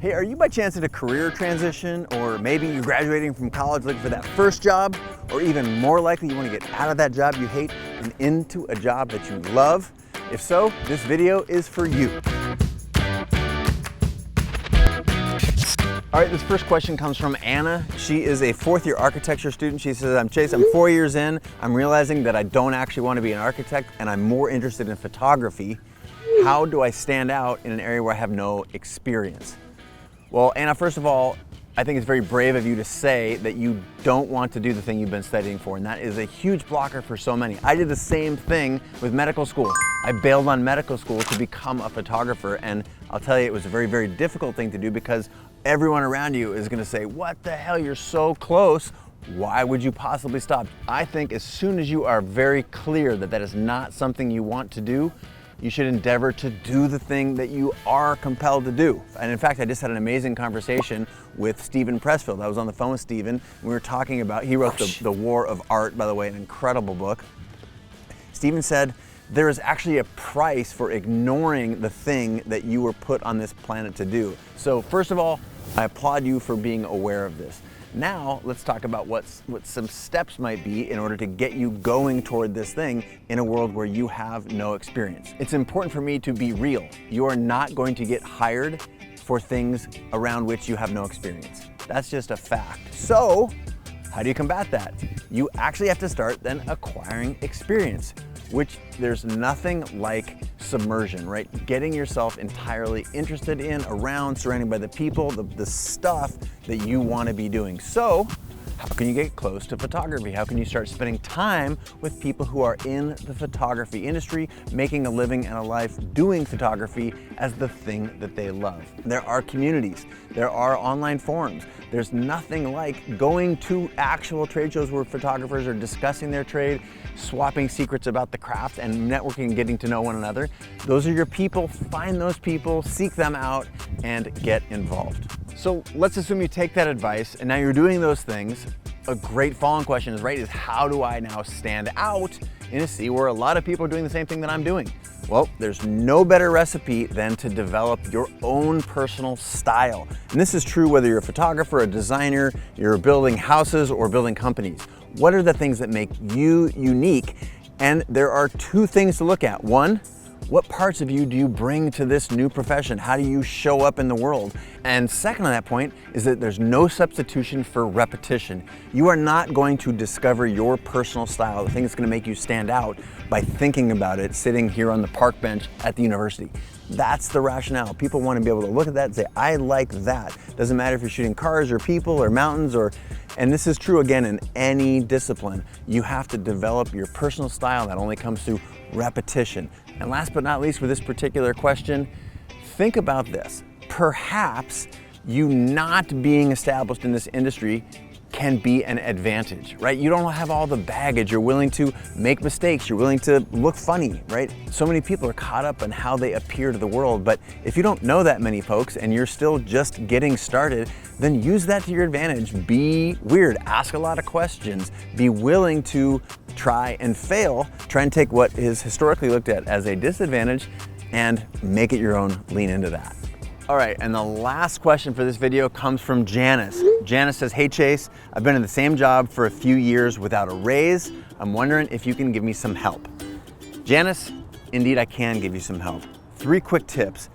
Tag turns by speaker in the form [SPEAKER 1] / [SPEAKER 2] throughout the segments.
[SPEAKER 1] Hey, are you by chance in a career transition, or maybe you're graduating from college looking for that first job, or even more likely you want to get out of that job you hate and into a job that you love? If so, this video is for you. All right, this first question comes from Anna. She is a fourth-year architecture student. She says, I'm Chase, I'm 4 years in. I'm realizing that I don't actually want to be an architect and I'm more interested in photography. How do I stand out in an area where I have no experience? Well, Anna, first of all, I think it's very brave of you to say that you don't want to do the thing you've been studying for, and that is a huge blocker for so many. I did the same thing with medical school. I bailed on medical school to become a photographer, and I'll tell you, it was a very, very difficult thing to do because everyone around you is gonna say, what the hell, you're so close. Why would you possibly stop? I think as soon as you are very clear that that is not something you want to do, you should endeavor to do the thing that you are compelled to do. And in fact, I just had an amazing conversation with Stephen Pressfield. I was on the phone with Stephen. We were talking about, he wrote the War of Art, by the way, an incredible book. Stephen said, there is actually a price for ignoring the thing that you were put on this planet to do. So first of all, I applaud you for being aware of this. Now, let's talk about what some steps might be in order to get you going toward this thing in a world where you have no experience. It's important for me to be real. You are not going to get hired for things around which you have no experience. That's just a fact. So, how do you combat that? You actually have to start then acquiring experience, which there's nothing like submersion, right? Getting yourself entirely interested in, around, surrounded by the people, the stuff that you want to be doing. So, how can you get close to photography? How can you start spending time with people who are in the photography industry, making a living and a life doing photography as the thing that they love? There are communities, there are online forums. There's nothing like going to actual trade shows where photographers are discussing their trade, swapping secrets about the craft, and networking and getting to know one another. Those are your people. Find those people, seek them out, and get involved. So let's assume you take that advice and now you're doing those things. A great following question is how do I now stand out in a sea where a lot of people are doing the same thing that I'm doing? Well, there's no better recipe than to develop your own personal style. And this is true whether you're a photographer, a designer, you're building houses or building companies. What are the things that make you unique? And there are two things to look at. One, what parts of you do you bring to this new profession? How do you show up in the world? And second on that point is that there's no substitution for repetition. You are not going to discover your personal style, the thing that's going to make you stand out, by thinking about it sitting here on the park bench at the university. That's the rationale. People want to be able to look at that and say, I like that. Doesn't matter if you're shooting cars or people or mountains and this is true again in any discipline. You have to develop your personal style. That only comes through repetition. And last but not least with this particular question, think about this. Perhaps you not being established in this industry can be an advantage, right? You don't have all the baggage. You're willing to make mistakes. You're willing to look funny, right? So many people are caught up in how they appear to the world, but if you don't know that many folks and you're still just getting started, then use that to your advantage. Be weird, ask a lot of questions, be willing to try and fail, try and take what is historically looked at as a disadvantage and make it your own, lean into that. All right, and the last question for this video comes from Janice. Janice says, hey Chase, I've been in the same job for a few years without a raise. I'm wondering if you can give me some help. Janice, indeed I can give you some help. 3 quick tips.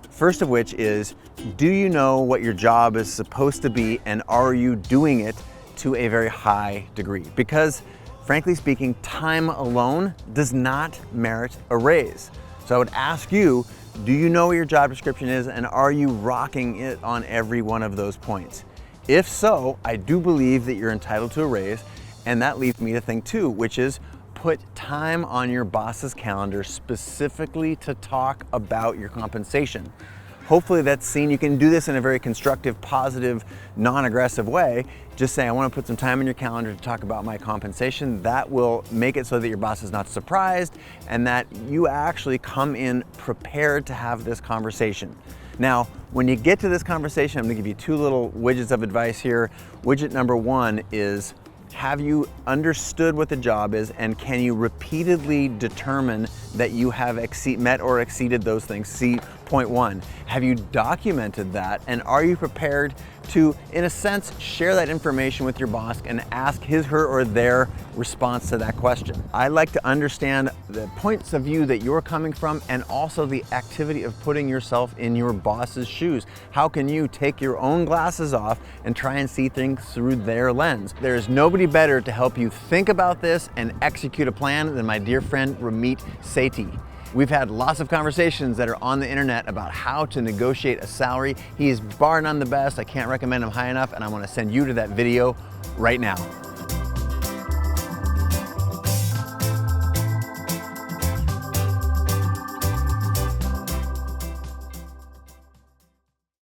[SPEAKER 1] First of which is, do you know what your job is supposed to be and are you doing it to a very high degree? Because frankly speaking, time alone does not merit a raise. So I would ask you, do you know what your job description is and are you rocking it on every one of those points? If so, I do believe that you're entitled to a raise, and that leads me to thing 2, which is put time on your boss's calendar specifically to talk about your compensation. Hopefully that's seen. You can do this in a very constructive, positive, non-aggressive way. Just say, I want to put some time in your calendar to talk about my compensation. That will make it so that your boss is not surprised and that you actually come in prepared to have this conversation. Now, when you get to this conversation, I'm going to give you 2 little widgets of advice here. Widget number 1 is, have you understood what the job is and can you repeatedly determine that you have met or exceeded those things? See point one. Have you documented that? And are you prepared to, in a sense, share that information with your boss and ask his, her, or their response to that question? I like to understand the points of view that you're coming from and also the activity of putting yourself in your boss's shoes. How can you take your own glasses off and try and see things through their lens? There is nobody better to help you think about this and execute a plan than my dear friend Ramit Sethi. We've had lots of conversations that are on the internet about how to negotiate a salary. He is bar none the best. I can't recommend him high enough, and I want to send you to that video right now.